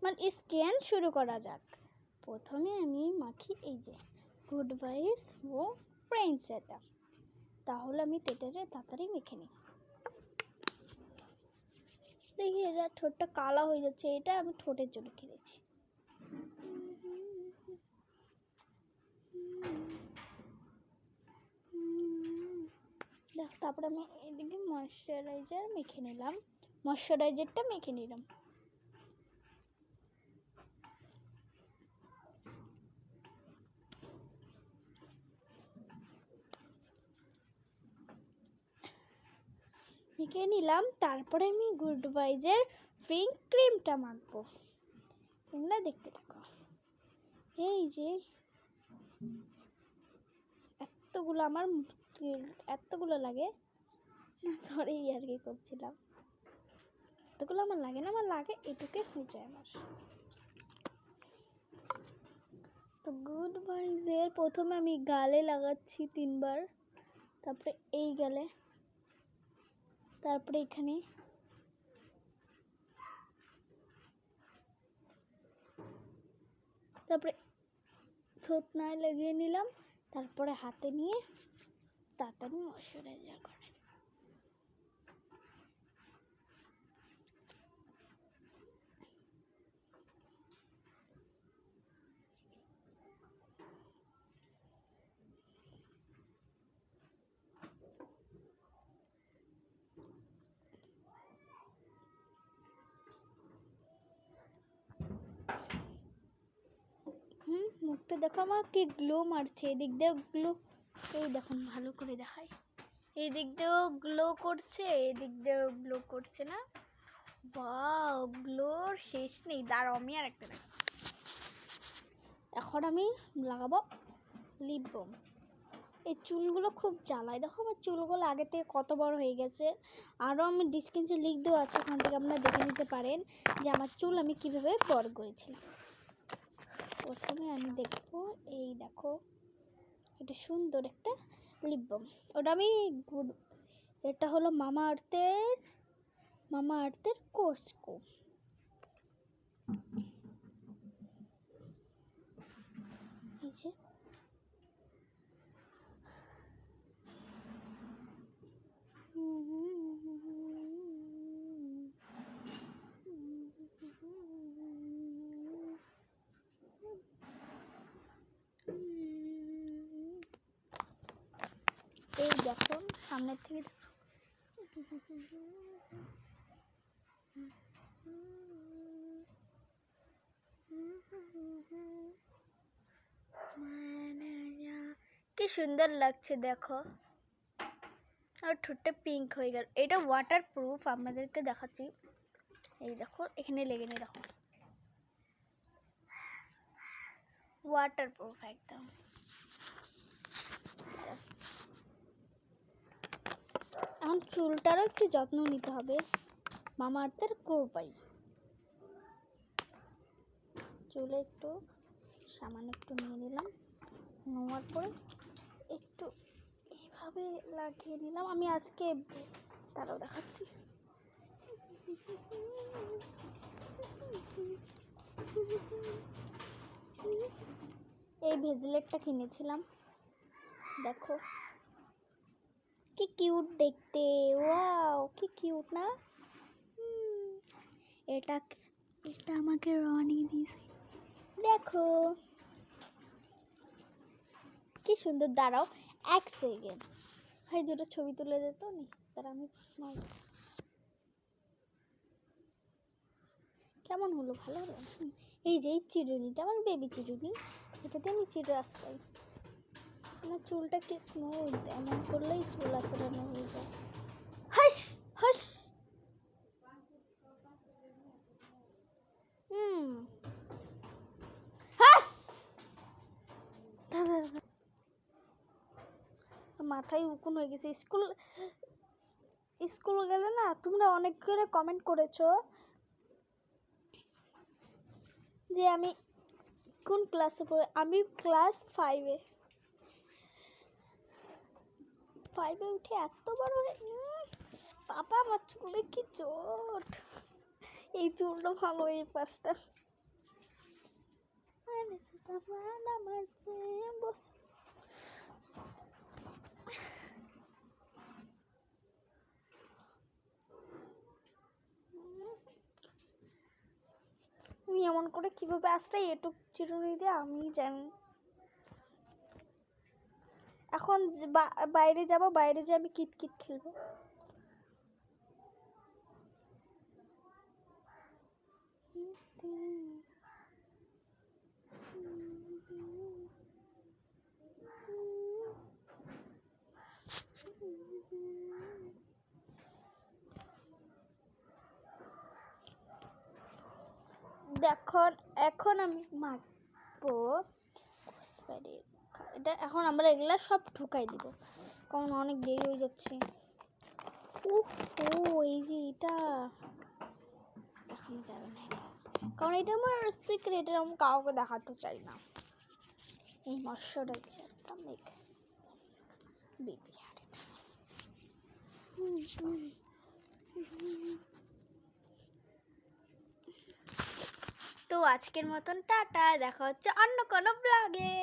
মানে স্ক্যান শুরু করা যাক। প্রথমে আমি মাখি এই যে গুড ভাইবস ও ফ্রেন্ডস এটা, তাহলে আমি তেটারে তাড়াতাড়ি মেখে নিই। দেখি এটা ঠোঁটটা কালা হয়ে যাচ্ছে, এটা আমি ঠোঁটের জন্য কিনেছি। দেখ, তারপরে আমি এদিকে ময়শ্চারাইজারটা মেখে নিলাম। তারপরে আমি গুড ভাইজের ফ্রি ক্রিমটা মাখবো। তোমরা দেখতে থাকো। এই যে এতগুলো লাগে না, সরি আর কি করছিলাম। এতগুলো আমার লাগে না, আমার লাগে এটুকে হয়ে যায় আমার। তো গুড ভাইজের প্রথমে আমি গালে লাগাচ্ছি 3 বার, তারপরে এই গালে, তারপরে এখানে, তারপরে থুতনায় লাগিয়ে নিলাম, তারপরে হাতে নিয়ে তাড়াতাড়ি ময়শ্চারাইজার করে। মুখটা দেখো আমার কি গ্লো মারছে, এদিক দিয়েও গ্লো, এই দেখুন ভালো করে দেখাই, এই দিক দিয়েও গ্লো করছে, এদিক দিয়েও গ্লো করছে না? ওয়াও, গ্লোর শেষ নেই। দাঁড়াও আমি আর একটা দেখাবো। এখন আমি লাগাবো লিপ বাম। এই চুলগুলো খুব জ্বালায়, দেখো আমার চুলগুলো আগে থেকে কত বড় হয়ে গেছে। আরও আমি ডিসক্রিপশনে লিঙ্ক দেওয়া আছে, ওখান থেকে আপনারা দেখে নিতে পারেন যে আমার চুল আমি কীভাবে বড় করেছিলাম। প্রথমে আমি দেখবো, এই দেখো এটা সুন্দর একটা লিপ বাম। ওটা আমি এটা হলো মামা আর্থের কোস্কো। এই যে এই দেখুন সামনের থেকে কি সুন্দর লাগছে দেখো। আর ঠোঁটটা পিঙ্ক হয়ে গেল। এটা ওয়াটার প্রুফ, আপনাদেরকে দেখাচ্ছি। এই দেখো এখানে লেগে নেই, দেখো ওয়াটার প্রুফ একদম। এখন চুলটারও একটু যত্ন নিতে হবে। মামা আর্থের কোপাই চুলে একটু সামান্য একটু নিয়ে নিলাম, নেওয়ার পরে একটু এইভাবে লাগিয়ে নিলাম। আমি আজকে তারাও দেখাচ্ছি। এই ভেজলেটটা কিনেছিলাম, দেখো কি কিউট দেখতে। ওয়াও কি কিউট না? এটা আমাকে রনি দিয়েছে, দেখো কি সুন্দর। দাঁড়াও 1 সেকেন্ড, ভাই দুটো ছবি তুলে দিত নি, তার আমি কেমন হলো, ভালো হলো? এই যে এই চিরুনিটা আমার বেবি চিরুনি, এটাতে আমি চিরু আশ্রয়। আমার চুলটা কি স্মুথ, এমন করলেই চুল আশ্রানো হয়ে যায়। হাস হাস, হাস, মাথায় উকুন হয়ে গেছে। স্কুল গেলে না, তোমরা অনেক করে কমেন্ট করেছো যে আমি কোন ক্লাসে পড়ি। আমি ক্লাস 5-এ উঠে এত বড় হয়ে, বাবা আমার চুলে কি চোট। এই চুলটা ভালো, এই পাশটা বস আমি এমন করে কিভাবে আসটা এটুক চিরুনি দিয়ে আমি জানি। এখন বাইরে যাব, বাইরে যেয়ে আমি কিতকিত খেলবো। দেখো এখন আমি মাখবো এটা। এখন আমরা এগুলা সব ঢুকাই দিব, কারণ অনেক দেরি হয়ে যাচ্ছে। এই যে এটা দেখানো যাবে না, কারণ এটা আমার সিক্রেট, আমি কাউকে দেখাতে চাই না। এই ময়শ্চারাইজারটা মেখে বেবি হেয়ার। তো আজকের মতন টাটা, দেখা হচ্ছে অন্য কোনো ব্লগে।